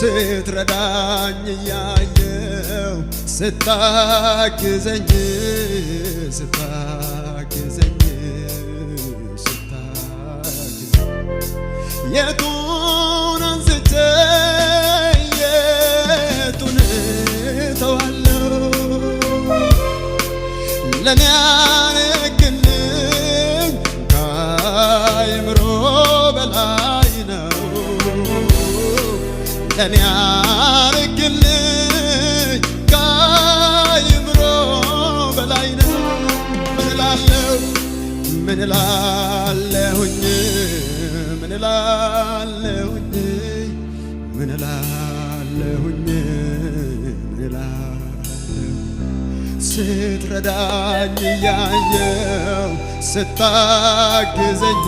ስትረዳኝ ያየው ስታግዘኝ የቱን አንስቼ የቱን ተዋለው ለኔ ያረግልኝ ከአእምሮ በላይ ነው ለኔ ያረግልኝ ከአእምሮ በላይ ነው ምን እላለሁኝ ስትረዳኝ ያየው ስታግዘኝ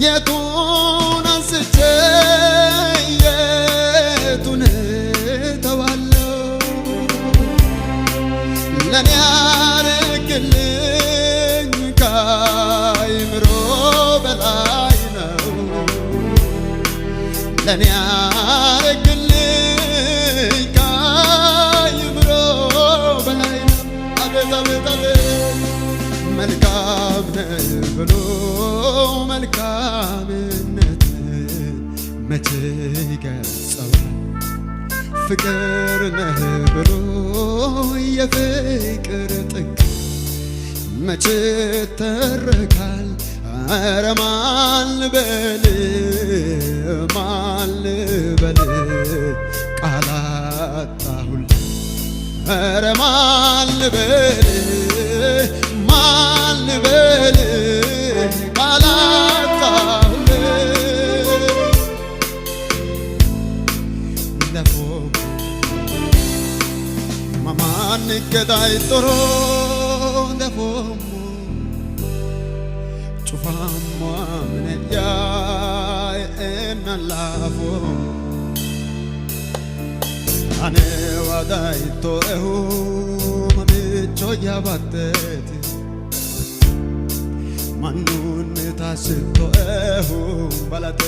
የቱን አንስቼ የቱን ተዋለው ለኔ ያረግልኝ ከአእምሮ በላይ ነው ለኔ ያረግልኝ ከአእምሮ በላይ ነው። አቤት አቤት አቤት መልካም ነህ ብሎ መልካምነት መቼ ይገልጸዋል ፍቅር ነህ ብሎ የፍቅር ጥግ መቼ ተረካል ኧረ ማን ልበል ቃል አጣሁልህ ኧረ ማን ልበል ቃል አጣሁልህ ለፎም ማማን ገዳይ ጦሮ ለፎም ጩፋሟ ምንያ እናላፎ አኔ ዋዳይቶ ኤሁ መምቾ ያባቴት ማኑን ታስቶ ኤሁ ባላቴ